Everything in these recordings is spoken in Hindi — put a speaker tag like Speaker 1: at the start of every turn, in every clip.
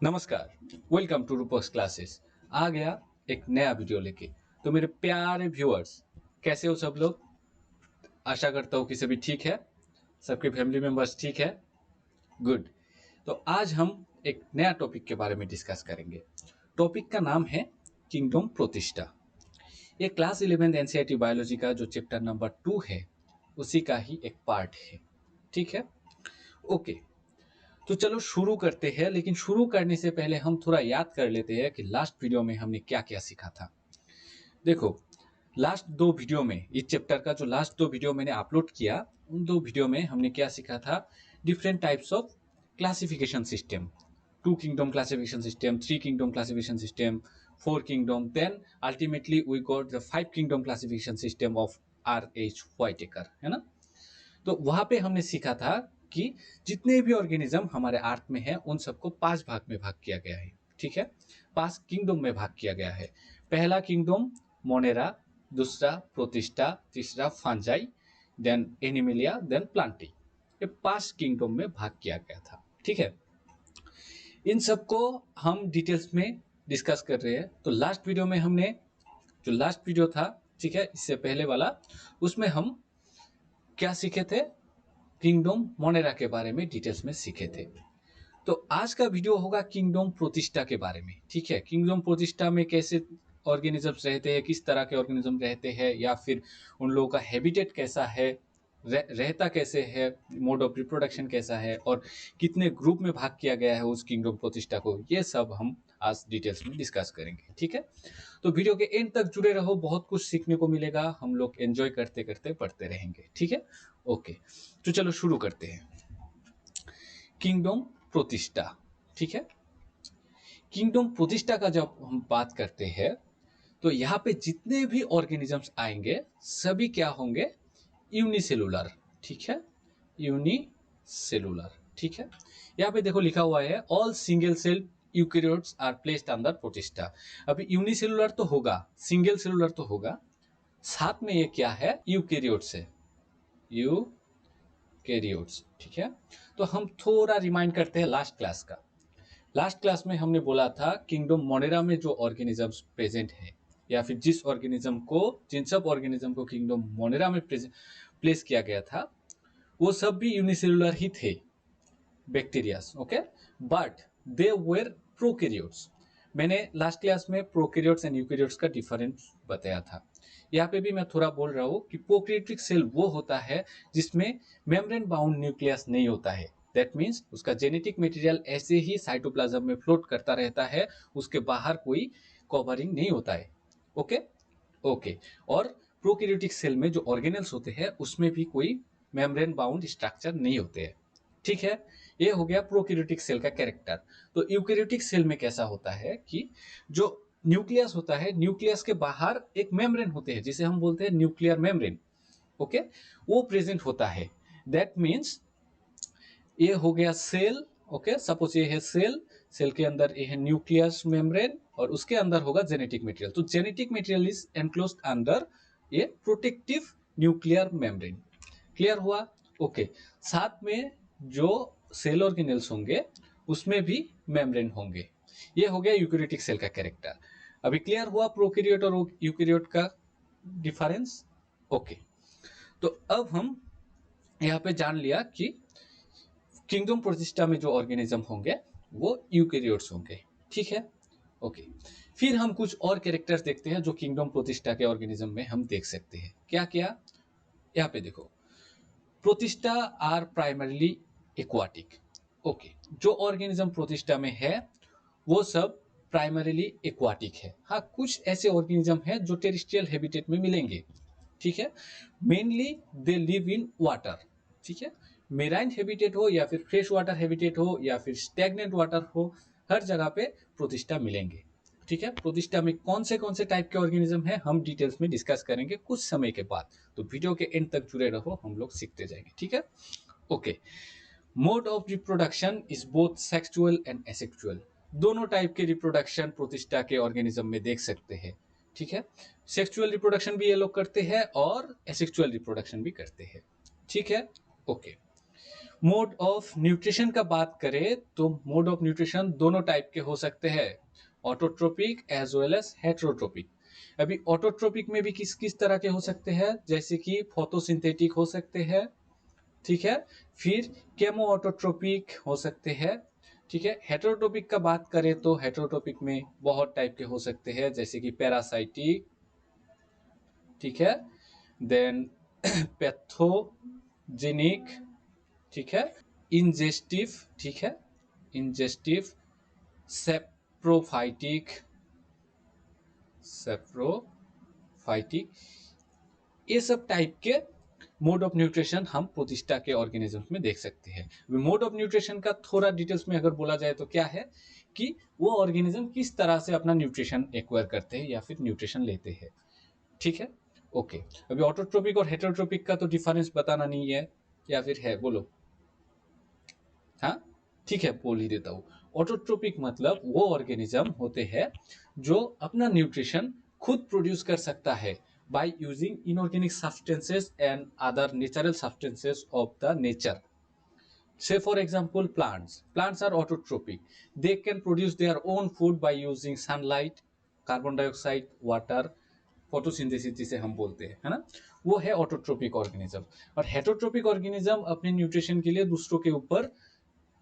Speaker 1: नमस्कार। Welcome to Roopak's classes. आ गया एक नया वीडियो लेके। तो मेरे प्यारे व्यूअर्स, कैसे हो सब लोग? आशा करता हूँ कि सभी ठीक है, सबके फैमिली मेंबर्स ठीक है। गुड। तो आज हम एक नया टॉपिक के बारे में डिस्कस करेंगे। टॉपिक का नाम है किंगडम प्रतिष्ठा। ये क्लास 11 एनसीईआरटी बायोलॉजी का जो चैप्टर नंबर 2 है, उसी का ही एक पार्ट है। ठीक है, ओके। तो चलो शुरू करते हैं, लेकिन शुरू करने से पहले हम थोड़ा याद कर लेते हैं कि लास्ट वीडियो में हमने क्या क्या सीखा था। देखो, लास्ट दो वीडियो में, इस चैप्टर का जो लास्ट दो वीडियो मैंने अपलोड किया, उन दो वीडियो में हमने क्या सीखा था? Different types of classification system. 2 kingdom classification system, 3 kingdom classification system, 4 kingdom, then ultimately we got the 5 kingdom classification system of RH Whittaker, है ना? तो वहां पे हमने सीखा था कि जितने भी ऑर्गेनिज्म हमारे अर्थ में है, उन सबको 5 भाग में भाग किया गया है। ठीक है, 5 किंगडम में भाग किया गया है। पहला किंगडम मोनेरा, दूसरा प्रोटिस्टा, तीसरा Fungi, then Animalia, then Plantae. ये 5 किंगडम में भाग किया गया था। ठीक है, इन सबको हम डिटेल्स में डिस्कस कर रहे हैं। तो लास्ट वीडियो में हमने, जो लास्ट वीडियो था, ठीक है, इससे पहले वाला, उसमें हम क्या सीखे थे? किंगडम मोनेरा के बारे में डिटेल्स में सीखे थे। तो आज का वीडियो होगा किंगडम प्रतिष्ठा के बारे में। ठीक है, किंगडम प्रतिष्ठा में कैसे ऑर्गेनिजम्स रहते हैं, किस तरह के ऑर्गेनिज्म रहते हैं, या फिर उन लोगों का हैबिटेट कैसा है, रहता कैसे है, मोड ऑफ रिप्रोडक्शन कैसा है, और कितने ग्रुप में भाग किया गया है उस किंगडम प्रतिष्ठा को, ये सब हम आज डिटेल्स में डिस्कस करेंगे। ठीक है, तो वीडियो के एंड तक जुड़े रहो, बहुत कुछ सीखने को मिलेगा, हम लोग एंजॉय करते करते पढ़ते रहेंगे। ठीक है, ओके। तो चलो शुरू करते हैं। किंगडम प्रतिष्ठा। ठीक है, किंगडम प्रतिष्ठा का जब हम बात करते हैं, तो यहाँ पे जितने भी ऑर्गेनिजम्स आएंगे, सभी क्या होंगे? यूनिसेलुलर। ठीक है, यूनिसेलुलर। ठीक है, यहाँ पे देखो लिखा हुआ है all single cell eukaryotes are placed under Protista. अभी यूनिसेलुलर तो होगा, सिंगल सेलुलर तो होगा, साथ में ये क्या है? यूकैरियोट्स है, यूकैरियोट्स। ठीक है, तो हम थोड़ा रिमाइंड करते हैं लास्ट क्लास का। लास्ट क्लास में हमने बोला था किंगडम मोनेरा में जो ऑर्गेनिजम्स प्रेजेंट है, या फिर जिस ऑर्गेनिज्म को, जिन सब ऑर्गेनिज्म को किंगडम मोनेरा में प्लेस किया गया था, वो सब भी यूनिसेलुलर ही थे, bacterias. Okay, but they were prokaryotes. मैंने लास्ट क्लास में प्रोकैरियोट्स एंड यूकैरियोट्स का डिफरेंस बताया था। यहाँ पे भी मैं थोड़ा बोल रहा हूँ कि प्रोकैरियोटिक सेल वो होता है जिसमें मेम्ब्रेन बाउंड न्यूक्लियस नहीं होता है। दैट मीन्स उसका जेनेटिक मटेरियल ऐसे ही साइटोप्लाज्म में फ्लोट करता रहता है, उसके बाहर कोई कवरिंग नहीं होता है। Okay, okay. और प्रोकैरियोटिक सेल में जो ऑर्गेनेल्स होते हैं, उसमें भी कोई मेम्ब्रेन बाउंड स्ट्रक्चर नहीं होते हैं। ठीक है, ये हो गया प्रोकैरियोटिक सेल का कैरेक्टर। तो यूकैरियोटिक सेल में कैसा होता है कि जो न्यूक्लियस होता है, न्यूक्लियस के बाहर एक मेम्ब्रेन होते हैं, जिसे हम बोलते हैं न्यूक्लियर मेम्ब्रेन। ओके, वो प्रेजेंट होता है। दैट मीन्स ये हो गया सेल। ओके, सपोज ये है सेल, सेल के अंदर ये है न्यूक्लियस मेम्ब्रेन, और उसके अंदर होगा जेनेटिक मटेरियल। तो genetic material is enclosed under ये प्रोटेक्टिव न्यूक्लियर मेम्ब्रेन। क्लियर हुआ? ओके, साथ में जो सेल ऑर्गेनेल्स होंगे, उसमें भी मेम्ब्रेन होंगे। ये हो गया यूकैरियोटिक सेल का कैरेक्टर। अभी क्लियर हुआ प्रोकैरियोट और यूकैरियोट का डिफरेंस? ओके, तो अब हम यहाँ पे जान लिया कि किंगडम प्रतिष्ठा में जो ऑर्गेनिज्म होंगे वो यूकैरियोट्स होंगे। ठीक है, ओके। फिर हम कुछ और कैरेक्टर्स देखते हैं जो किंगडम प्रतिष्ठा के ऑर्गेनिज्म में हम देख सकते हैं। क्या क्या? यहाँ पे देखो, Protista are primarily aquatic. Okay, जो ऑर्गेनिज्म प्रोटिस्टा में है वो सब प्राइमरीली एक्वाटिक है। हाँ, कुछ ऐसे ऑर्गेनिज्म हैं जो टेरेस्ट्रियल हैबिटेट में मिलेंगे। ठीक है, mainly they live in water. ठीक है, मेराइन हैबिटेट हो या फिर फ्रेश वाटर हैबिटेट हो या फिर स्टैग्नेंट वाटर हो, हर जगह पे प्रोटिस्टा मिलेंगे। ठीक है, प्रोटिस्टा में कौन से टाइप के ऑर्गेनिज्म हैं, हम डिटेल्स में डिस्कस करेंगे कुछ समय के बाद। तो वीडियो के एंड तक जुड़े रहो, हम लोग सीखते जाएंगे। ठीक है, okay. Mode of reproduction is both sexual and asexual. दोनों टाइप के रिप्रोडक्शन प्रोटिस्टा के ऑर्गेनिज्म में देख सकते हैं। ठीक है, सेक्सुअल रिप्रोडक्शन भी ये लोग करते हैं और एसेक्सुअल रिप्रोडक्शन भी करते हैं। ठीक है, ओके। मोड ऑफ न्यूट्रिशन का बात करें तो मोड ऑफ न्यूट्रिशन दोनों टाइप के हो सकते हैं, ऑटोट्रोपिक एज वेल एज हेटेरोट्रोपिक। अभी ऑटोट्रोपिक में भी किस किस तरह के हो सकते हैं, जैसे कि फोटोसिंथेटिक हो सकते हैं, ठीक है, फिर केमो ऑटोट्रोपिक हो सकते हैं, ठीक है। हेटेरोट्रोपिक का बात करें तो हेटेरोट्रोपिक में बहुत टाइप के हो सकते हैं, जैसे कि पैरासाइटिक, ठीक है, देन पैथोजेनिक, ठीक है, इंजेस्टिव, ठीक है, इंजेस्टिव, सेप्रोफाइटिक, सेप्रोफाइटिक, ये सब टाइप के मोड ऑफ न्यूट्रिशन हम प्रोटिस्टा के ऑर्गेनिजम्स में देख सकते हैं। मोड ऑफ न्यूट्रिशन का थोड़ा डिटेल्स में अगर बोला जाए तो क्या है कि वो ऑर्गेनिज्म किस तरह से अपना न्यूट्रिशन एक्वायर करते हैं या फिर न्यूट्रिशन लेते हैं, ठीक है। ओके, अभी ऑटोट्रोपिक और हेटेरोट्रोपिक का तो डिफरेंस बताना नहीं है, या फिर है, बोलो। हाँ, ठीक है, बोल ही देता हूँ। ऑटोट्रोपिक मतलब वो ऑर्गेनिज्म होते हैं जो अपना न्यूट्रिशन खुद प्रोड्यूस कर सकता है by using inorganic substances and other natural substances of the nature. Say for example plants. Plants are autotrophic. They can produce their own food by using sunlight, carbon dioxide, water, photosynthesis जिसे हम बोलते हैं, है ना, वो है ऑटोट्रोपिक ऑर्गेनिज्म। और हेटरोट्रोपिक ऑर्गेनिज्म अपने न्यूट्रिशन के लिए दूसरों के ऊपर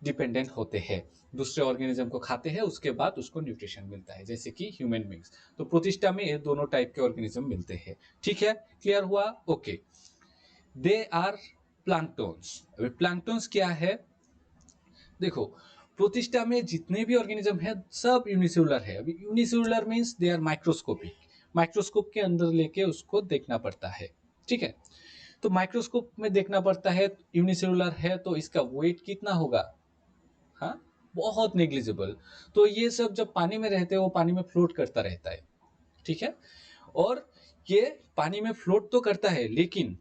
Speaker 1: डिपेंडेंट होते हैं, दूसरे ऑर्गेनिज्म को खाते हैं, उसके बाद उसको न्यूट्रिशन मिलता है, जैसे कि ह्यूमन बींग्स। तो प्रोटिस्टा में ये दोनों टाइप के ऑर्गेनिज्म मिलते हैं, ठीक है, क्लियर हुआ? Okay, they are planktons. अभी प्लैंक्टन्स क्या है, देखो, प्रोटिस्टा में जितने भी ऑर्गेनिज्म है सब यूनिसेलुलर है। अभी unicellular means they are microscopic, microscope के अंदर लेके उसको देखना पड़ता है, ठीक है। तो माइक्रोस्कोप में देखना पड़ता है, यूनिसेलुलर है तो इसका वेट कितना होगा, हाँ, बहुत नेग्लिजिबल। तो ये सब जब पानी में रहते हैं वो पानी में फ्लोट करता रहता है, ठीक है। और ये पानी में फ्लोट तो करता है, लेकिन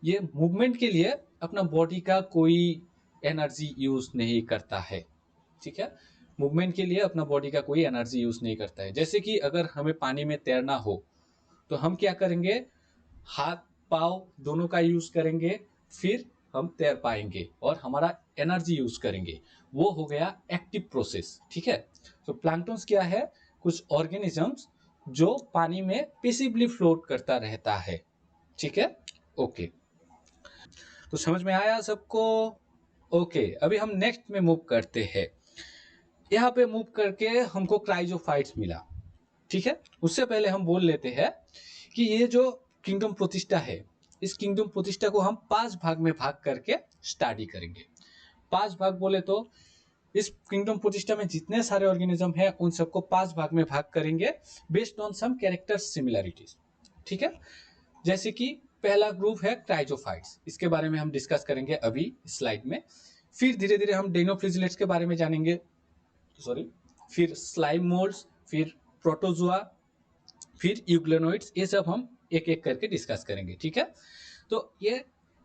Speaker 1: ये मूवमेंट के लिए अपना बॉडी का कोई एनर्जी यूज नहीं करता है, ठीक है। मूवमेंट के लिए अपना बॉडी का कोई एनर्जी यूज नहीं करता है। जैसे कि अगर हमें पानी में तैरना हो तो हम क्या करेंगे, हाथ पाँव दोनों का यूज करेंगे, फिर हम तैर पाएंगे और हमारा एनर्जी यूज करेंगे, वो हो गया एक्टिव प्रोसेस, ठीक है। तो प्लैंक्टन्स क्या है, कुछ ऑर्गेनिजम्स जो पानी में पेसिवली फ्लोट करता रहता है, ठीक है। ओके, तो समझ में आया सबको? ओके, अभी हम नेक्स्ट में मूव करते हैं। यहाँ पे मूव करके हमको क्राइजोफाइट्स मिला, ठीक है। उससे पहले हम बोल लेते हैं कि ये जो किंगडम प्रोटिस्टा है, इस किंगडम प्रोटिस्टा को हम 5 भाग में भाग करके स्टडी करेंगे। 5 भाग बोले तो इस किंगडम प्रोटिस्टा में जितने सारे ऑर्गेनिज्म हैं उन सबको 5 भाग में भाग करेंगे based on some character similarities, ठीक है। जैसे कि पहला ग्रुप है क्राइजोफाइट्स, इसके बारे में हम डिस्कस करेंगे अभी स्लाइड में। फिर धीरे धीरे हम डेनोफ्लिजिलेट्स के बारे में जानेंगे, सॉरी, फिर स्लाइम मोल्ड्स, फिर प्रोटोजुआ, फिर यूग्लेनोइड्स, ये सब हम एक एक करके डिस्कस करेंगे, ठीक है। तो ये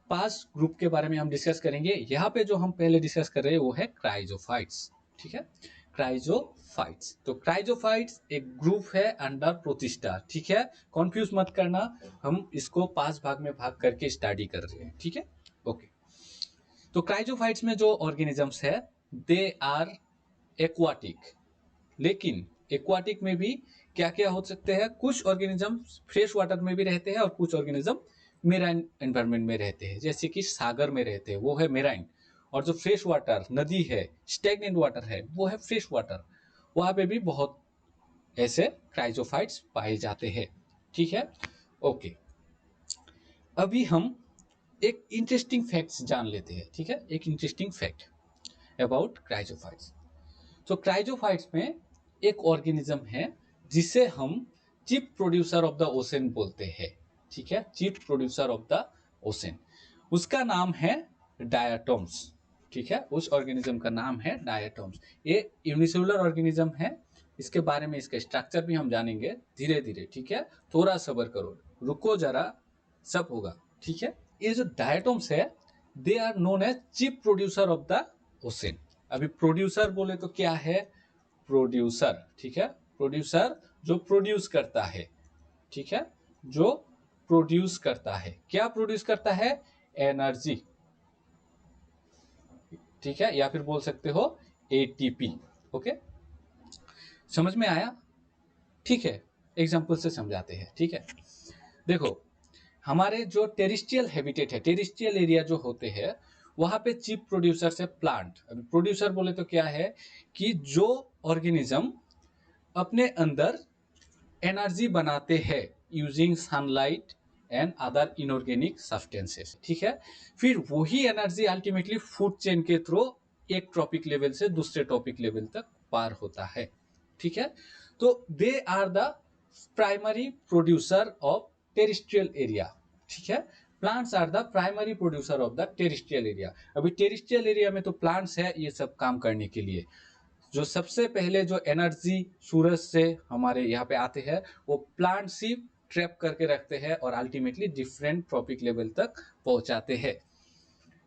Speaker 1: 5 ग्रुप के बारे में हम डिस्कस करेंगे। यहाँ पे जो हम पहले डिस्कस कर रहे हैं वो है क्राइजोफाइट्स, ठीक है, क्राइजोफाइट्स। तो क्राइजोफाइट्स एक ग्रुप है अंडर प्रोटिस्टा, ठीक है, कंफ्यूज मत करना, हम इसको 5 भाग में भाग करके स्टडी कर रहे हैं, ठीक है। ओके, तो क्राइजोफाइट्स में जो ऑर्गेनिजम्स है दे आर एक्वाटिक, लेकिन एक्वाटिक में भी क्या क्या हो सकते हैं, कुछ ऑर्गेनिज्म फ्रेश वाटर में भी रहते हैं और कुछ ऑर्गेनिज्म मेराइन एनवायरमेंट में रहते हैं, जैसे कि सागर में रहते हैं वो है मेराइन, और जो फ्रेश वाटर नदी है, स्टेगनेंट वाटर है, वो है फ्रेश वाटर। वहां पे भी बहुत ऐसे क्राइजोफाइट्स पाए जाते हैं, ठीक है। ओके, अभी हम एक इंटरेस्टिंग फैक्ट्स जान लेते हैं, ठीक है, एक इंटरेस्टिंग फैक्ट अबाउट क्राइजोफाइट्स। तो क्राइजोफाइट्स में एक ऑर्गेनिज्म है जिसे हम chief producer of the ocean बोलते हैं, ठीक है, chief producer of the ocean, उसका नाम है डायटोम्स, ठीक है, उस ऑर्गेनिज्म का नाम है डायटोम्स। ये यूनिसेलुलर ऑर्गेनिज्म है, इसके बारे में इसका स्ट्रक्चर भी हम जानेंगे धीरे धीरे, ठीक है, थोड़ा सब्र करो, रुको जरा, सब होगा, ठीक है। ये जो डायटोम्स है they are known as chief producer of the ocean. अभी प्रोड्यूसर बोले तो क्या है, प्रोड्यूसर, ठीक है, प्रोड्यूसर जो प्रोड्यूस करता है, ठीक है, जो प्रोड्यूस करता है, क्या प्रोड्यूस करता है, एनर्जी, ठीक है, या फिर बोल सकते हो ATP। ओके, समझ में आया? ठीक है, एग्जाम्पल से समझाते हैं। ठीक है, देखो हमारे जो टेरिस्ट्रियल हैबिटेट है, टेरिस्ट्रियल एरिया जो होते हैं, वहां पे चीफ प्रोड्यूसर है प्लांट। अभी प्रोड्यूसर बोले तो क्या है कि जो ऑर्गेनिज्म अपने अंदर एनर्जी बनाते हैं using sunlight and other inorganic substances. ठीक है, फिर वही एनर्जी अल्टीमेटली फूड चेन के थ्रू एक टॉपिक लेवल से दूसरे टॉपिक लेवल तक पार होता है। ठीक है, तो they are the primary producer of terrestrial area. ठीक है, plants are the primary producer of the terrestrial area. अभी टेरिस्ट्रियल एरिया में तो प्लांट्स है ये सब काम करने के लिए। जो सबसे पहले जो एनर्जी सूरज से हमारे यहाँ पे आते हैं वो प्लांट्स ही ट्रैप करके रखते हैं और अल्टीमेटली डिफरेंट ट्रॉपिक लेवल तक पहुंचाते हैं।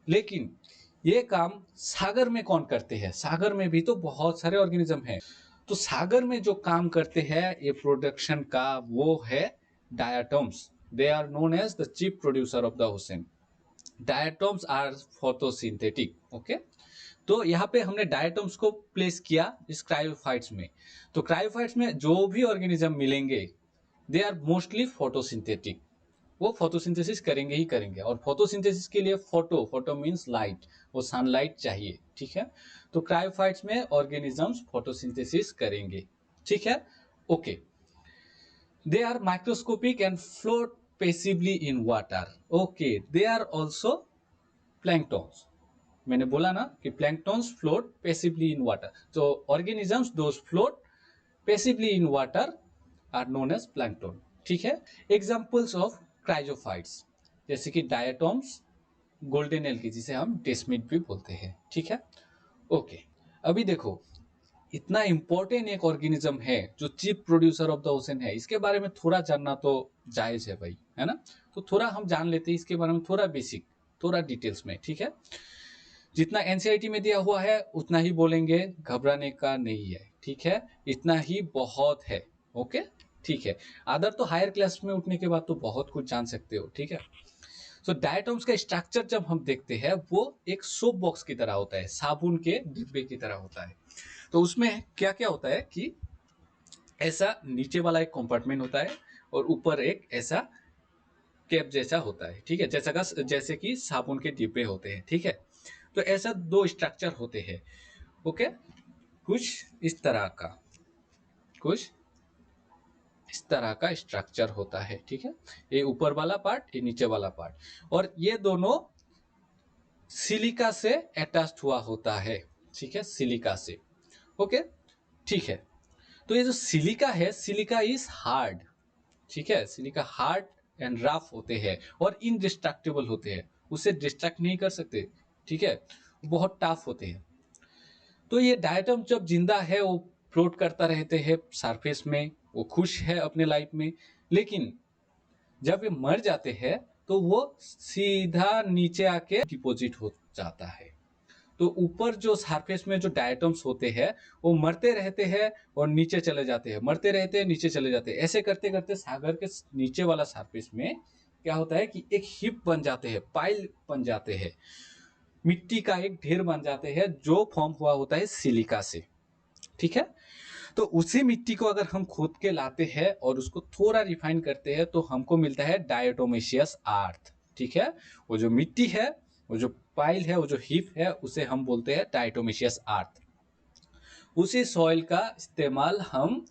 Speaker 1: लेकिन ये काम सागर में कौन करते हैं? सागर में भी तो बहुत सारे ऑर्गेनिज्म हैं। तो सागर में जो काम करते हैं ये प्रोडक्शन का, वो है diatoms. They are known as the chief producer of the ocean. Diatoms are photosynthetic. Okay, तो यहाँ पे हमने डायटम्स को प्लेस किया इस क्रायोफाइट्स में। तो क्रायोफाइट्स में जो भी ऑर्गेनिज्म मिलेंगे दे आर मोस्टली फोटोसिंथेटिक। वो फोटोसिंथेसिस करेंगे ही करेंगे, और फोटोसिंथेसिस के लिए फोटो मींस लाइट, वो सनलाइट चाहिए। ठीक है, तो क्रायोफाइट्स में ऑर्गेनिजम्स फोटोसिंथेसिस करेंगे। ठीक है, okay. They are microscopic and float passively in water. Okay, they are also planktons. मैंने बोला ना कि planktons float passively in water. तो organisms those float passively in water are known as plankton. ठीक है, एग्जांपल्स ऑफ क्राइजोफाइट्स जैसे कि डायटम्स, गोल्डन एल्गी जिसे हम डेस्मिड भी बोलते हैं। ठीक है, ओके। अभी देखो इतना इंपॉर्टेंट एक ऑर्गेनिज्म है जो chief producer of the ocean है, इसके बारे में थोड़ा जानना तो जायज है भाई, है ना? तो थोड़ा हम जान लेते हैं इसके बारे में, थोड़ा बेसिक, थोड़ा डिटेल्स में। ठीक है, जितना एनसीईआरटी में दिया हुआ है उतना ही बोलेंगे, घबराने का नहीं है। ठीक है, इतना ही बहुत है। ओके, ठीक है। अदर तो हायर क्लास में उठने के बाद तो बहुत कुछ जान सकते हो। ठीक है, तो डायटम्स का स्ट्रक्चर जब हम देखते हैं वो एक सोप बॉक्स की तरह होता है, साबुन के डिब्बे की तरह होता है। तो उसमें क्या क्या होता है कि ऐसा नीचे वाला एक कंपार्टमेंट होता है और ऊपर एक ऐसा कैप जैसा होता है। ठीक है, जैसे कि साबुन के डिब्बे होते हैं। ठीक है, तो ऐसा दो स्ट्रक्चर होते हैं। ओके, कुछ इस तरह का स्ट्रक्चर होता है। ठीक है, ये ऊपर वाला पार्ट, ये नीचे वाला पार्ट, और ये दोनों सिलिका से अटैच्ड हुआ होता है। ठीक है, सिलिका से। ओके, ठीक है। तो ये जो सिलिका है, सिलिका इज हार्ड। ठीक है, सिलिका हार्ड एंड रफ होते हैं और इनडिस्ट्रक्टेबल होते हैं, उसे डिस्ट्रक्ट नहीं कर सकते। ठीक है, बहुत टफ होते हैं। तो ये डायटम जब जिंदा है वो फ्लोट करता रहते हैं सरफेस में, वो खुश है अपने लाइफ में। लेकिन जब ये मर जाते हैं तो वो सीधा नीचे आके डिपॉजिट हो जाता है। तो ऊपर जो सरफेस में जो डायटम्स होते हैं वो मरते रहते हैं और नीचे चले जाते हैं, मरते रहते हैं, नीचे चले जाते हैं। ऐसे करते करते सागर के नीचे वाला सरफेस में क्या होता है कि एक हिप बन जाते हैं, पाइल बन जाते हैं, मिट्टी का एक ढेर बन जाते हैं जो फॉर्म हुआ होता है सिलिका से। ठीक है, तो उसी मिट्टी को अगर हम खोद के लाते हैं और उसको थोड़ा रिफाइन करते हैं तो हमको मिलता है डायटोमेशियस अर्थ। ठीक है, वो जो मिट्टी है, वो जो पाइल है, वो जो हिप है, उसे हम बोलते हैं डायटोमेशियस अर्थ। उसी सॉइल का इस्तेमाल हम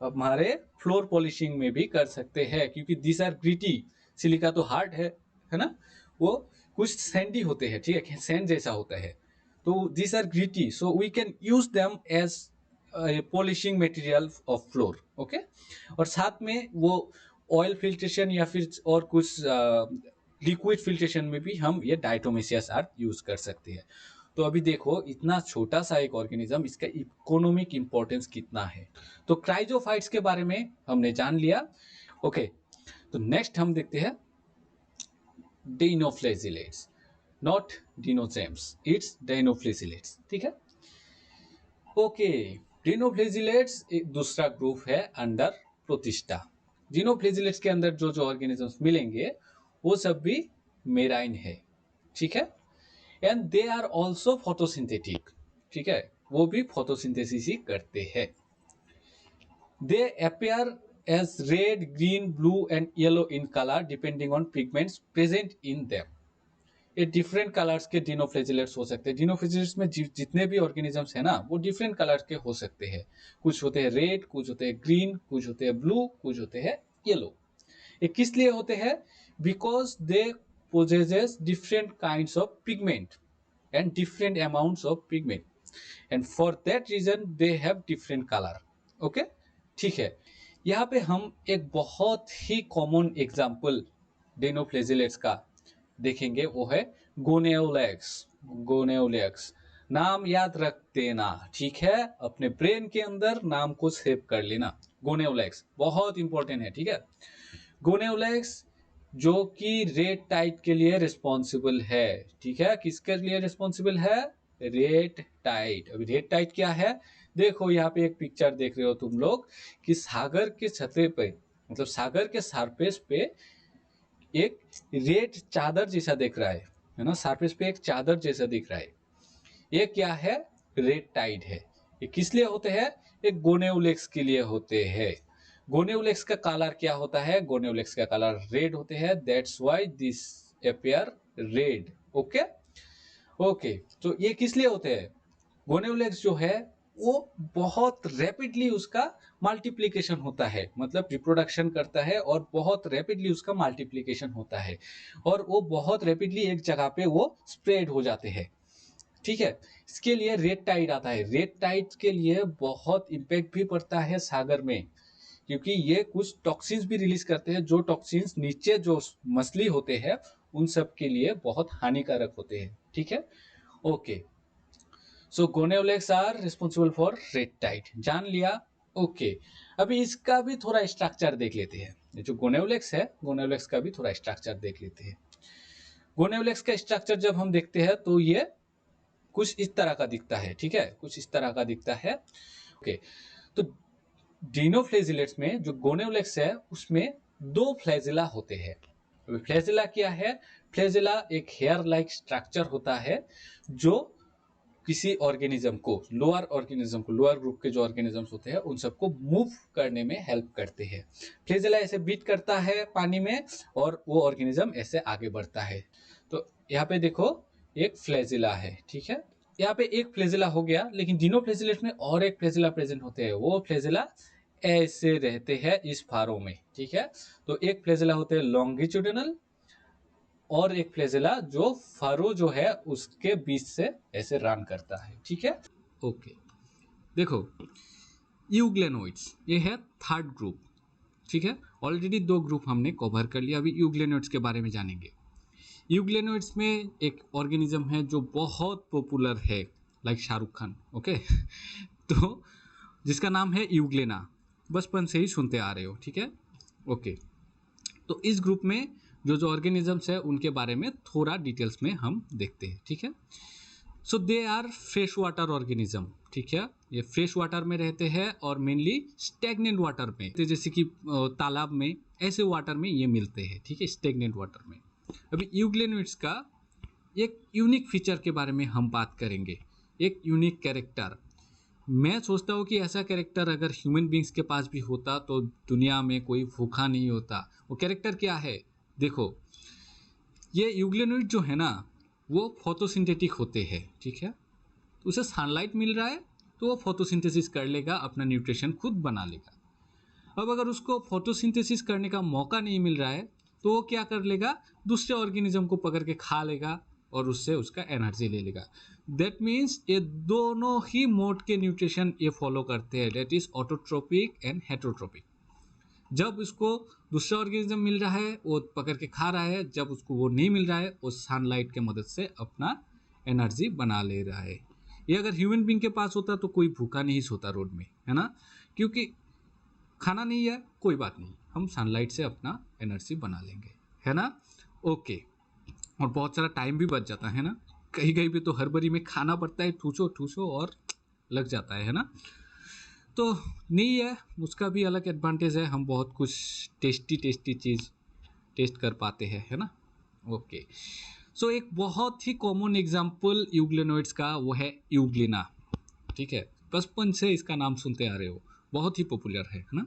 Speaker 1: हमारे फ्लोर पॉलिशिंग में भी कर सकते हैं, क्योंकि दिस आर ग्रिटी। सिलिका तो हार्ड है ना? वो कुछ सैंडी होते हैं। ठीक है, सैंड जैसा होता है। तो this are gritty, so we can use them as polishing material of floor. Okay, और साथ में वो ऑयल फिल्ट्रेशन या फिर और कुछ लिक्विड फिल्ट्रेशन में भी हम ये डायटोमेशियस अर्थ यूज कर सकते हैं। तो अभी देखो इतना छोटा सा एक ऑर्गेनिज्म, इसका इकोनॉमिक इंपॉर्टेंस कितना है। तो क्राइजोफाइट्स के बारे में हमने जान लिया। ओके, तो नेक्स्ट हम देखते हैं डिनोफ्लेजिलेट्स, नॉट डिनोजेम्स, इट्स डिनोफ्लेजिलेट्स। ठीक है, ओके। डिनोफ्लेजिलेट्स एक दूसरा ग्रुप है अंडर प्रोटिस्टा। डिनोफ्लेजिलेट्स के अंदर जो जो ऑर्गेनिजम्स मिलेंगे वो सब भी मेराइन है। ठीक है, and they are also photosynthetic, ठीक है, वो भी फोटोसिंथेसिस ही करते हैं। They appear as red, green, blue and yellow in colour depending on pigments present in them. ये डिफरेंट कलर्स के डिनोफ्लेजिलेट्स हो सकते हैं। डिनोफ्लेजिलेट्स में जितने भी ऑर्गेनिजम्स है ना, वो डिफरेंट कलर के हो सकते हैं। कुछ होते हैं रेड, कुछ होते हैं ग्रीन, कुछ होते हैं ब्लू, कुछ होते हैं येलो। ये किस लिए होते हैं? Because they possesses different kinds of pigment and different amounts of pigment, and for that reason they have different color. okay, ठीक है। यहाँ पे हम एक बहुत ही कॉमन एग्जाम्पल डेनोफ्लेजिलेट्स का देखेंगे, वो है गोनेओलेक्स। गोनेओलेक्स नाम याद रख देना, ठीक है, अपने ब्रेन के अंदर नाम को सेव कर लेना। गोनेओलेक्स बहुत इंपॉर्टेंट है, ठीक है। गोनेओलेक्स जो कि रेड टाइड के लिए रिस्पॉन्सिबल है, ठीक है। किसके लिए रिस्पॉन्सिबल है? Red tide. अभी रेड टाइड क्या है? देखो यहाँ पे एक पिक्चर देख रहे हो तुम लोग कि सागर के सतह पे, मतलब सागर के सरफेस पे एक रेड चादर जैसा दिख रहा है ना, सरफेस पे एक चादर जैसा दिख रहा है। ये क्या है? रेड टाइड है। ये किस लिए होते हैं? एक गोनेओलेक्स के लिए होते हैं। गोनेओलेक्स का कलर क्या होता है? गोनेओलेक्स का कलर रेड होते हैं, that's why this appear red. Okay okay, तो ये किस लिए होते हैं? गोनेओलेक्स जो है वो बहुत रैपिडली उसका मल्टीप्लिकेशन होता है, मतलब रिप्रोडक्शन करता है और बहुत रैपिडली उसका मल्टीप्लिकेशन होता है, और वो बहुत रैपिडली एक जगह पे वो स्प्रेड हो जाते हैं, ठीक है। इसके लिए रेड टाइड आता है। रेड टाइड के लिए बहुत इम्पैक्ट भी पड़ता है सागर में, क्योंकि ये कुछ टॉक्सिन्स भी रिलीज करते हैं, जो टॉक्सिन्स नीचे जो मछली होते हैं उन सब के लिए बहुत हानिकारक होते हैं, ठीक है। Okay, so gonyaulax are responsible for red tide, जान लिया। ओके, अभी इसका भी थोड़ा स्ट्रक्चर देख लेते हैं। ये जो गोनेओलेक्स है, गोनेओलेक्स का भी थोड़ा स्ट्रक्चर देख लेते हैं। गोनेओलेक्स का स्ट्रक्चर जब हम देखते हैं तो ये कुछ इस तरह का दिखता है, ठीक है, कुछ इस तरह का दिखता है। ओके, तो डिनोफ्लेजिलेट्स में जो गोनेओलेक्स है उसमें दो फ्लैजिला होते हैं। फ्लैजिला क्या है? फ्लैजिला एक हेयर लाइक स्ट्रक्चर होता है जो किसी ऑर्गेनिज्म को, लोअर ऑर्गेनिज्म को, लोअर ग्रुप के जो ऑर्गेनिजम्स होते हैं उन सबको मूव करने में हेल्प करते हैं। फ्लैजिला ऐसे बीट करता है पानी में और वो ऑर्गेनिज्म ऐसे आगे बढ़ता है। तो यहाँ पे देखो एक फ्लैजिला है, ठीक है। यहाँ पे एक फ्लैजिला हो गया, लेकिन डिनोफ्लेजिलेट्स में और एक फ्लैजिला प्रेजेंट होते हैं। वो फ्लैजिला ऐसे रहते हैं इस फारों में, ठीक है। तो एक फ्लैजिला होते हैं लॉन्गिट्यूडिनल और एक फ्लैजिला जो फरो जो है उसके बीच से ऐसे रन करता है, ठीक है। ओके, देखो यूग्लेनोइड्स, ये है थर्ड ग्रुप, ठीक है। ऑलरेडी दो ग्रुप हमने कवर कर लिया, अभी यूग्लेनोइड्स के बारे में जानेंगे। यूग्लेनोइड्स में एक ऑर्गेनिज्म है जो बहुत पॉपुलर है, लाइक शाहरुख खान, ओके तो जिसका नाम है यूग्लेना, बचपन से ही सुनते आ रहे हो, ठीक है। ओके, तो इस ग्रुप में जो जो ऑर्गेनिजम्स है उनके बारे में थोड़ा डिटेल्स में हम देखते हैं, ठीक है। So they are fresh water organism, ठीक है। ये फ्रेश वाटर में रहते हैं और मेनली स्टेगनेंट वाटर में, जैसे कि तालाब में, ऐसे वाटर में ये मिलते हैं, ठीक है, स्टेगनेंट वाटर में। अभी यूग्लेनोइड्स का एक यूनिक फीचर के बारे में हम बात करेंगे, एक यूनिक कैरेक्टर। मैं सोचता हूँ कि ऐसा कैरेक्टर अगर ह्यूमन बींग्स के पास भी होता तो दुनिया में कोई भूखा नहीं होता। वो कैरेक्टर क्या है? देखो, ये यूग्लेनोइड जो है ना वो फोटोसिंथेटिक होते हैं, ठीक है। उसे सनलाइट मिल रहा है तो वो फोटोसिंथेसिस कर लेगा, अपना न्यूट्रिशन खुद बना लेगा। अब अगर उसको फोटोसिंथेसिस करने का मौका नहीं मिल रहा है तो वो क्या कर लेगा? दूसरे ऑर्गेनिज्म को पकड़ के खा लेगा और उससे उसका एनर्जी ले लेगा। दैट मीन्स ये दोनों ही मोड के न्यूट्रिशन ये फॉलो करते हैं, that is autotrophic and heterotrophic. जब उसको दूसरा ऑर्गेनिज्म मिल रहा है वो पकड़ के खा रहा है, जब उसको वो नहीं मिल रहा है वो सनलाइट के मदद से अपना एनर्जी बना ले रहा है। ये अगर ह्यूमन बींग के पास होता तो कोई भूखा नहीं सोता रोड में, है ना, क्योंकि खाना नहीं है, कोई बात नहीं, हम सनलाइट से अपना एनर्जी बना लेंगे, है ना। ओके, और बहुत सारा टाइम भी बच जाता है ना, कहीं कहीं पे तो हड़बड़ी में खाना पड़ता है, ठूसो ठूसो और लग जाता है ना। तो नहीं है, उसका भी अलग एडवांटेज है, हम बहुत कुछ टेस्टी टेस्टी चीज़ टेस्ट कर पाते हैं, है ना। ओके, सो एक बहुत ही कॉमन एग्जाम्पल यूग्लेनोइड्स का वो है यूग्लिना, ठीक है, बचपन से इसका नाम सुनते आ रहे हो, बहुत ही पॉपुलर है ना।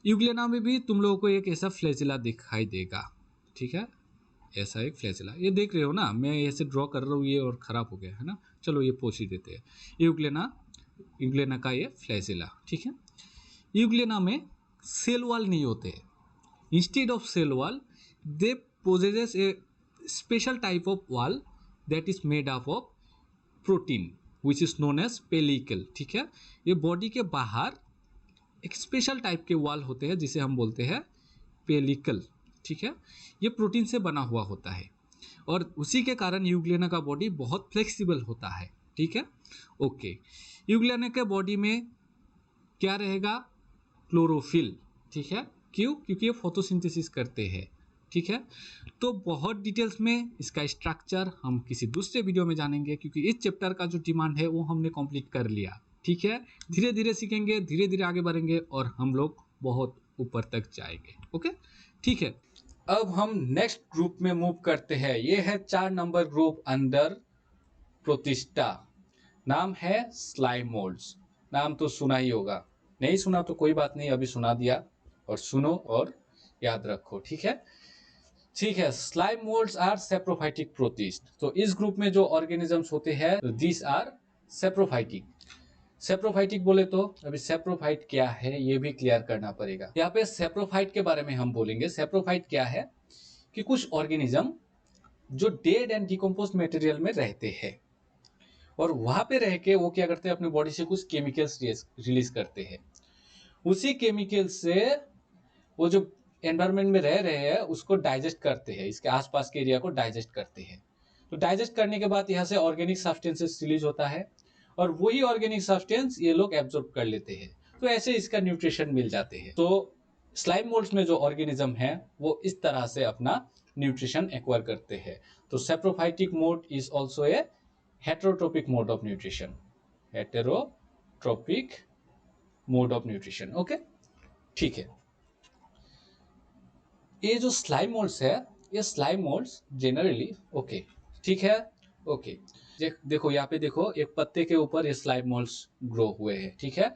Speaker 1: यूग्लिना में भी तुम लोगों को एक ऐसा फ्लैजिला दिखाई देगा, ठीक है, ऐसा एक फ्लैजिला, ये देख रहे हो ना, मैं ऐसे ड्रॉ कर रहा हूँ ये और ख़राब हो गया है ना, चलो ये पोछ ही देते हैं। यूग्लिना का ये फ्लैजिला, ठीक है। यूग्लिना में सेल वॉल नहीं होते, instead of cell wall they possesses a special type of wall that is made up of protein which is known as pellicle, ठीक है। ये बॉडी के बाहर एक स्पेशल टाइप के वॉल होते हैं जिसे हम बोलते हैं पेलिकल, ठीक है। ये प्रोटीन से बना हुआ होता है और उसी के कारण यूग्लिना का बॉडी बहुत फ्लेक्सिबल होता है, ठीक है। ओके, यूग्लिना के बॉडी में क्या रहेगा, क्लोरोफिल, ठीक है। क्यों? क्योंकि ये फोटोसिंथेसिस करते हैं, ठीक है। तो बहुत डिटेल्स में इसका स्ट्रक्चर हम किसी दूसरे वीडियो में जानेंगे, क्योंकि इस चैप्टर का जो डिमांड है वो हमने कंप्लीट कर लिया, ठीक है। धीरे धीरे सीखेंगे, धीरे धीरे आगे बढ़ेंगे और हम लोग बहुत ऊपर तक जाएंगे, ओके, ठीक है। अब हम नेक्स्ट ग्रुप में मूव करते हैं, ये है 4 नंबर ग्रुप अंडर प्रोटिस्टा, नाम है स्लाइमोल्ड्स। नाम तो सुना ही होगा, नहीं सुना तो कोई बात नहीं, अभी सुना दिया, और सुनो और याद रखो, ठीक है, ठीक है। Slime moulds are saprophytic protist. तो इस ग्रुप में जो ऑर्गेनिजम्स होते हैं दिस आर सेप्रोफाइटिक। सेप्रोफाइटिक बोले तो अभी सेप्रोफाइट क्या है ये भी क्लियर करना पड़ेगा। यहाँ पे सेप्रोफाइट के बारे में हम बोलेंगे। सेप्रोफाइट क्या है कि कुछ ऑर्गेनिज्म जो डेड एंड डिकम्पोज मटेरियल में रहते हैं और वहां पे रह के वो क्या करते हैं, अपनी बॉडी से कुछ केमिकल्स रिलीज करते हैं। उसी केमिकल से वो जो एनवायरमेंट में रह रहे हैं उसको डाइजेस्ट करते हैं, इसके आसपास के एरिया को डाइजेस्ट करते हैं। तो डाइजेस्ट करने के बाद यहाँ से ऑर्गेनिक सब्सटेंसेस रिलीज होता है और वही ऑर्गेनिक सब्सटेंस ये लोग एब्जॉर्ब कर लेते हैं, तो ऐसे इसका न्यूट्रिशन मिल जाते हैं। तो स्लाइम मोल्ड्स में जो ऑर्गेनिज्म है वो इस तरह से अपना न्यूट्रिशन एक्वायर करते हैं। तो saprophytic mode is also a heterotrophic mode of nutrition, heterotrophic mode of nutrition, okay, ठीक है। ये जो स्लाइम मोल्ड्स है, ये स्लाइम मोल्ड्स जनरली, ओके, ठीक है, ओके, देखो यहाँ पे देखो, एक पत्ते के ऊपर ये स्लाइम मोल्ड्स ग्रो हुए हैं, ठीक है,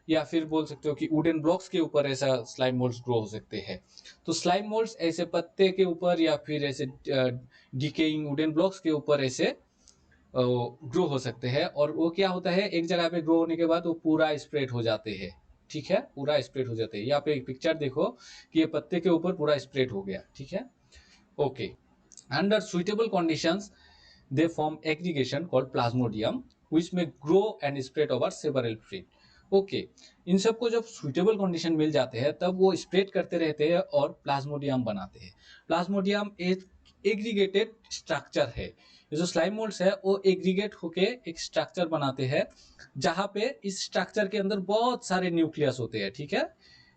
Speaker 1: या फिर बोल सकते हो कि वुडन ब्लॉक्स के ऊपर ऐसा स्लाइम मोल्ड्स ग्रो हो सकते हैं। तो स्लाइम मोल्ड्स ऐसे पत्ते के ऊपर या फिर ऐसे डिकेइंग वुडन ब्लॉक्स के ऊपर ऐसे ग्रो हो सकते हैं, और वो क्या होता है, एक जगह पे ग्रो होने के बाद वो पूरा स्प्रेड हो जाते हैं, ठीक है, पूरा स्प्रेड हो जाते हैं। यहाँ पे एक पिक्चर देखो कि ये पत्ते के ऊपर पूरा स्प्रेड हो गया, ठीक है, okay. Under suitable conditions they form aggregation called plasmodium which may grow and spread over several feet, okay. इन सबको जब सुइटेबल कंडीशन मिल जाते हैं तब वो स्प्रेड करते रहते हैं और प्लाज्मोडियम बनाते हैं। प्लाज्मोडियम एक एग्रीगेटेड स्ट्रक्चर है, ये जो स्लाइम मोल्ड्स है वो एग्रीगेट होके एक स्ट्रक्चर बनाते हैं, जहां पे इस स्ट्रक्चर के अंदर बहुत सारे न्यूक्लियस होते हैं, ठीक है,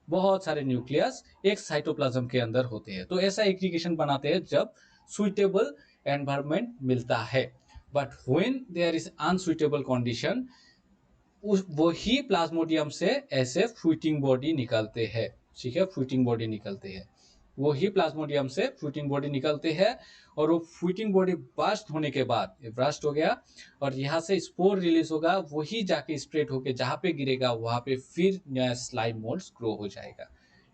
Speaker 1: बहुत सारे न्यूक्लियस एक साइटोप्लाज्म के अंदर होते हैं। तो ऐसा एग्रीगेशन बनाते हैं जब सुइटेबल एनवायरनमेंट मिलता है। But when there is unsuitable condition, वही प्लाज्मोडियम से ऐसे फ्रूटिंग बॉडी निकलते हैं, ठीक है, फ्रूटिंग बॉडी निकलते हैं, वही प्लाज्मोडियम से फ्रूटिंग बॉडी निकलते हैं, और वो फ्रूटिंग बॉडी बर्स्ट होने के बाद बर्स्ट हो गया और यहाँ से स्पोर रिलीज होगा, वही जाके स्प्रेड होके जहां पे गिरेगा वहां पे फिर नया स्लाइम मोल्ड्स ग्रो हो जाएगा,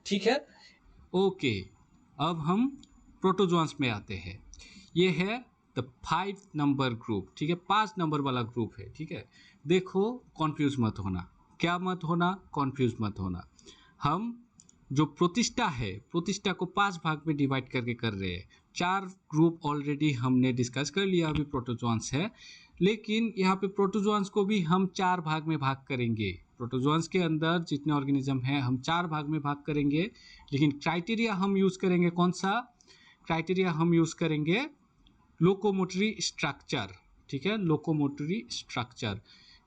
Speaker 1: ठीक है, ओके। अब हम प्रोटोजोन्स में आते हैं, ये है द 5 नंबर ग्रुप, ठीक है, 5 नंबर वाला ग्रुप है, ठीक है। देखो कॉन्फ्यूज मत होना, क्या मत होना, कॉन्फ्यूज मत होना। हम जो प्रोटिस्टा है, प्रोटिस्टा को 5 भाग में डिवाइड करके कर रहे हैं। 4 ग्रुप ऑलरेडी हमने डिस्कस कर लिया, अभी प्रोटोजोन्स है, लेकिन यहाँ पे प्रोटोजोन्स को भी हम 4 भाग में भाग करेंगे। प्रोटोजोन्स के अंदर जितने ऑर्गेनिज्म हैं हम 4 भाग में भाग करेंगे, लेकिन क्राइटेरिया हम यूज करेंगे कौन सा, क्राइटेरिया हम यूज करेंगे लोकोमोटरी स्ट्रक्चर, ठीक है, लोकोमोटरी स्ट्रक्चर,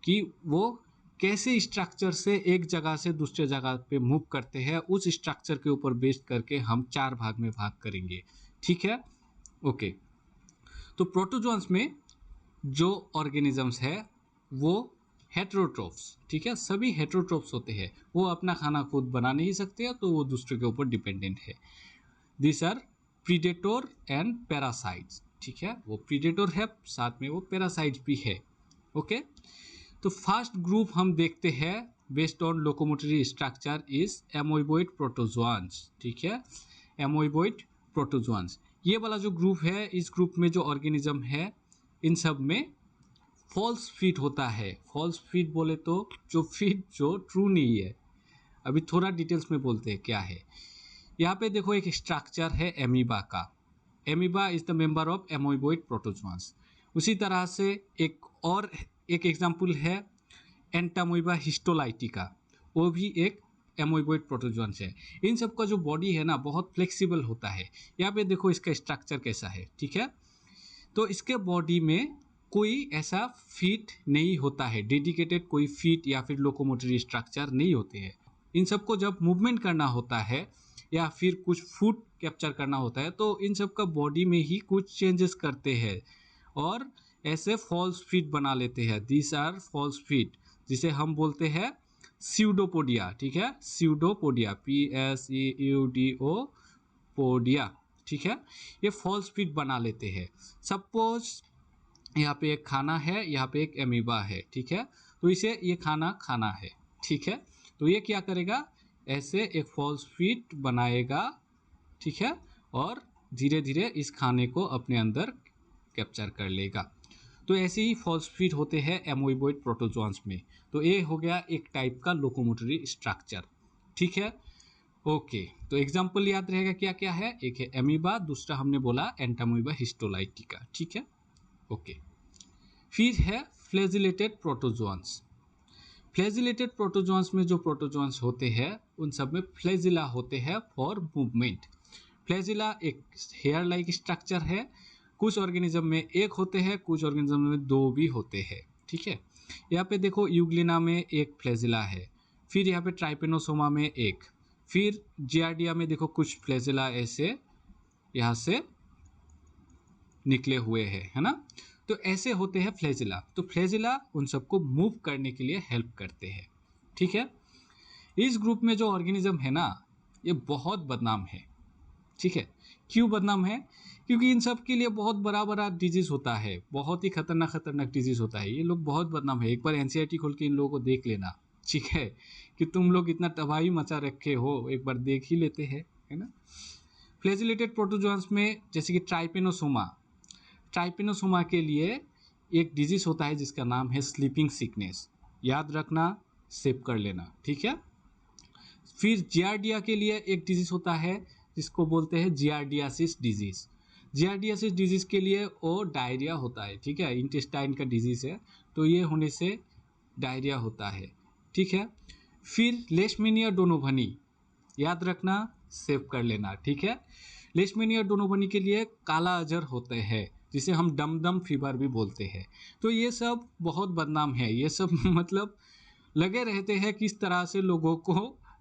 Speaker 1: कि वो कैसे स्ट्रक्चर से एक जगह से दूसरे जगह पे मूव करते हैं, उस स्ट्रक्चर के ऊपर बेस्ड करके हम 4 भाग में भाग करेंगे, ठीक है, ओके। तो प्रोटोजोन्स में जो ऑर्गेनिजम्स है वो हेटेरोट्रोफ्स, ठीक है, सभी हेटेरोट्रोफ्स होते हैं, वो अपना खाना खुद बना नहीं सकते हैं, तो वो दूसरे के ऊपर डिपेंडेंट है। दिस आर प्रीडेटोर एंड पैरासाइट्स, ठीक है, वो प्रीडेटर है, साथ में वो पैरासाइट भी है। ओके, तो फर्स्ट ग्रुप हम देखते हैं based on locomotory structure is amoeboid protozoans. ठीक है, एमोइबोइड प्रोटोजोआन्स, ये वाला जो ग्रुप है, इस ग्रुप में जो ऑर्गेनिज्म है इन सब में फॉल्स फीट होता है। फॉल्स फीट बोले तो जो फीट जो ट्रू नहीं है। अभी थोड़ा डिटेल्स में बोलते हैं क्या है। यहाँ पे देखो एक स्ट्रक्चर है एमीबा का। Amoeba is the member of amoeboid protozoans. उसी तरह से एक एग्जाम्पल है एंटामोइबा हिस्टोलाइटिका, वो भी एक एमोइबोइड प्रोटोजोआन्स है। इन सब का जो बॉडी है ना बहुत फ्लेक्सिबल होता है। यहाँ पे देखो इसका स्ट्रक्चर कैसा है। ठीक है, तो इसके बॉडी में कोई ऐसा फीट नहीं होता है, डेडिकेटेड कोई फीट या फिर लोकोमोटरी स्ट्रक्चर नहीं होते हैं। इन सबको जब मूवमेंट करना होता है या फिर कुछ फूड कैप्चर करना होता है तो इन सब का बॉडी में ही कुछ चेंजेस करते हैं और ऐसे फॉल्स फीट बना लेते हैं। दिस आर फॉल्स फीट, जिसे हम बोलते हैं स्यूडोपोडिया। ठीक है, स्यूडोपोडिया, PSEUDO पोडिया। ठीक है, ये फॉल्स फीट बना लेते हैं। सपोज यहाँ पे एक खाना है, यहाँ पे एक एमीबा है। ठीक है, तो इसे ये खाना खाना है। ठीक है, तो ये क्या करेगा, ऐसे एक फॉल्स फीट बनाएगा। ठीक है, और धीरे धीरे इस खाने को अपने अंदर कैप्चर कर लेगा। तो ऐसे ही फॉल्स फीट होते हैं एमोइबोइड प्रोटोजोआन्स में। तो ये हो गया एक टाइप का लोकोमोटरी स्ट्रक्चर। ठीक है, ओके, तो एग्जाम्पल याद रहेगा क्या क्या है। एक है एमीबा, दूसरा हमने बोला एंटामोइबा हिस्टोलाइटिका। ठीक है, ओके। फिर है फ्लैजिलेटेड प्रोटोजोआन्स। फ्लैजिलेटेड प्रोटोजोआन्स में जो प्रोटोजोआन्स होते हैं उन सब में फ्लैजिला होते हैं फॉर मूवमेंट। फ्लैजिला एक हेयर लाइक स्ट्रक्चर है। कुछ ऑर्गेनिज्म में एक होते हैं, कुछ ऑर्गेनिज्म में दो भी होते हैं। ठीक है, यहाँ पे देखो यूग्लिना में एक फ्लैजिला है, फिर यहाँ पे ट्राइपेनोसोमा में एक, फिर जियार्डिया में देखो कुछ फ्लैजिला ऐसे यहाँ से निकले हुए हैं, है ना। तो ऐसे होते हैं फ्लैजिला। तो फ्लैजिला उन सबको मूव करने के लिए हेल्प करते हैं। ठीक है, इस ग्रुप में जो ऑर्गेनिज्म है ना ये बहुत बदनाम है। ठीक है, क्यों बदनाम है, क्योंकि इन सब के लिए बहुत बड़ा बड़ा डिजीज होता है, बहुत ही खतरनाक डिजीज होता है। ये लोग बहुत बदनाम है। एक बार एनसीईआरटी खोल के इन लोगों को देख लेना। ठीक है, कि तुम लोग इतना तबाही मचा रखे हो, एक बार देख ही लेते हैं, है ना। फ्लैजिलेटेड प्रोटोजोआन्स में जैसे कि ट्राइपेनोसोमा के लिए एक डिजीज होता है जिसका नाम है स्लीपिंग सिकनेस। याद रखना, सेव कर लेना। ठीक है, फिर जियार्डिया के लिए एक डिजीज होता है जिसको बोलते हैं जियार्डियासिस डिजीज। जियार्डियासिस डिजीज के लिए वो डायरिया होता है। ठीक है, इंटेस्टाइन का डिजीज है, तो ये होने से डायरिया होता है। ठीक है, फिर लेशमेनिया डोनोवनी, याद रखना, सेव कर लेना। ठीक है, लेशमेनिया डोनोवनी के लिए काला अजर होते हैं जिसे हम डमडम फीवर भी बोलते हैं। तो ये सब बहुत बदनाम है। ये सब मतलब लगे रहते हैं किस तरह से लोगों को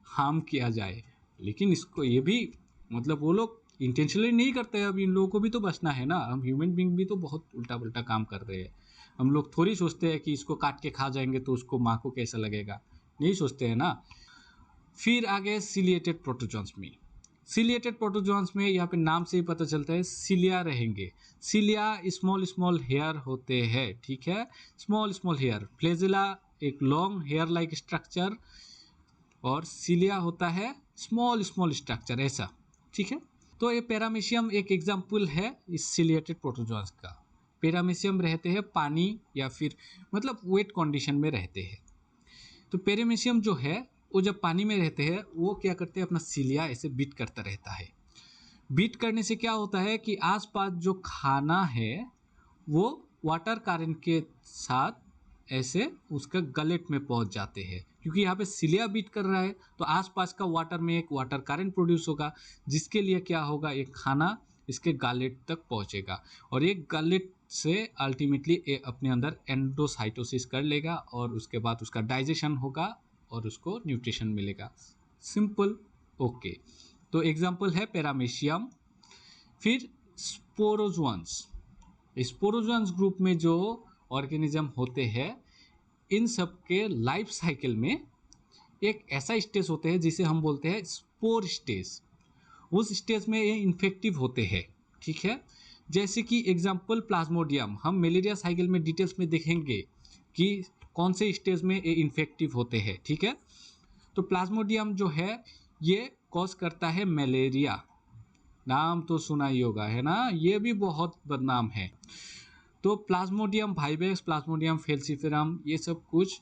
Speaker 1: हार्म किया जाए, लेकिन इसको ये भी मतलब वो लोग इंटेंशनली नहीं करते हैं। अब इन लोगों को भी तो बचना है ना। हम ह्यूमन बींग भी तो बहुत उल्टा पुल्टा काम कर रहे हैं। हम लोग थोड़ी सोचते हैं कि इसको काट के खा जाएंगे तो उसको माँ को कैसा लगेगा, नहीं सोचते हैं ना। फिर आगे सिलिएटेड प्रोटोजोआन्स में, सिलिएटेड प्रोटोजोआन्स में यहाँ पे नाम से ही पता चलता है सिलिया रहेंगे। सिलिया स्मॉल स्मॉल हेयर होते हैं। ठीक है, स्मॉल स्मॉल हेयर। फ्लैजिला एक लॉन्ग हेयर लाइक स्ट्रक्चर और सिलिया होता है स्मॉल स्मॉल स्ट्रक्चर ऐसा। ठीक है, तो ये पैरामीशियम एक एग्जाम्पल है इस सिलिएटेड प्रोटोजोआन्स का। पैरामीशियम रहते हैं पानी या फिर मतलब वेट कंडीशन में रहते हैं। तो पैरामीशियम जो है वो जब पानी में रहते हैं वो क्या करते हैं, अपना सिलिया ऐसे बीट करता रहता है। बीट करने से क्या होता है कि आसपास जो खाना है वो वाटर करंट के साथ ऐसे उसका गलेट में पहुंच जाते हैं। क्योंकि यहाँ पे सिलिया बीट कर रहा है तो आसपास का वाटर में एक वाटर करंट प्रोड्यूस होगा, जिसके लिए क्या होगा, एक खाना इसके गलेट तक पहुंचेगा और एक गलेट से अल्टीमेटली ये अपने अंदर एंडोसाइटोसिस कर लेगा और उसके बाद उसका डाइजेशन होगा और उसको न्यूट्रिशन मिलेगा। Simple, okay. तो एग्जाम्पल है पैरामीशियम। फिर स्पोरोजोआन्स, स्पोरोजोआन्स ग्रुप में जो ऑर्गेनिज्म होते हैं इन सब के लाइफ साइकिल में एक ऐसा स्टेज होते हैं जिसे हम बोलते हैं स्पोर स्टेज। उस स्टेज में ये इन्फेक्टिव होते हैं। ठीक है, जैसे कि एग्जाम्पल प्लाज्मोडियम, हम मलेरिया साइकिल में डिटेल्स में देखेंगे कि कौन से स्टेज में ये इन्फेक्टिव होते हैं, ठीक है। तो प्लाज्मोडियम जो है ये कॉज करता है मलेरिया, नाम तो सुना ही होगा, है ना, ये भी बहुत बदनाम है। तो प्लाज्मोडियम वाइवेक्स, प्लाज्मोडियम फैलसिफेरम, ये सब कुछ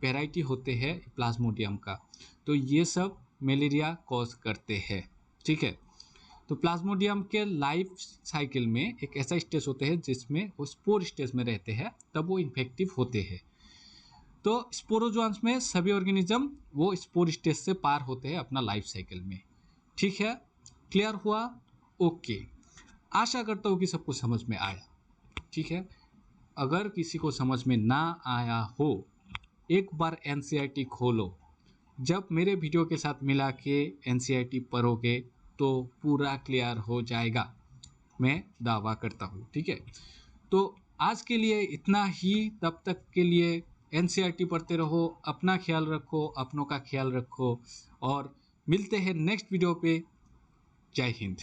Speaker 1: वेराइटी होते हैं प्लाज्मोडियम का, तो ये सब मलेरिया कॉज करते हैं, ठीक है। तो प्लाज्मोडियम के लाइफ साइकिल में एक ऐसा स्टेज होते हैं जिसमें वो स्पोर स्टेज में रहते हैं, तब वो इन्फेक्टिव होते हैं। तो स्पोरोजोन्स में सभी ऑर्गेनिज्म वो स्पोर स्टेज से पार होते हैं अपना लाइफ साइकिल में, ठीक है। क्लियर हुआ? ओके, आशा करता हूँ कि सबको समझ में आया, ठीक है। अगर किसी को समझ में ना आया हो, एक बार एनसीईआरटी खोलो, जब मेरे वीडियो के साथ मिला के एनसीईआरटी पढ़ोगे तो पूरा क्लियर हो जाएगा, मैं दावा करता हूँ, ठीक है। तो आज के लिए इतना ही, तब तक के लिए एनसीईआरटी पढ़ते रहो, अपना ख्याल रखो, अपनों का ख्याल रखो, और मिलते हैं नेक्स्ट वीडियो पे। जय हिंद।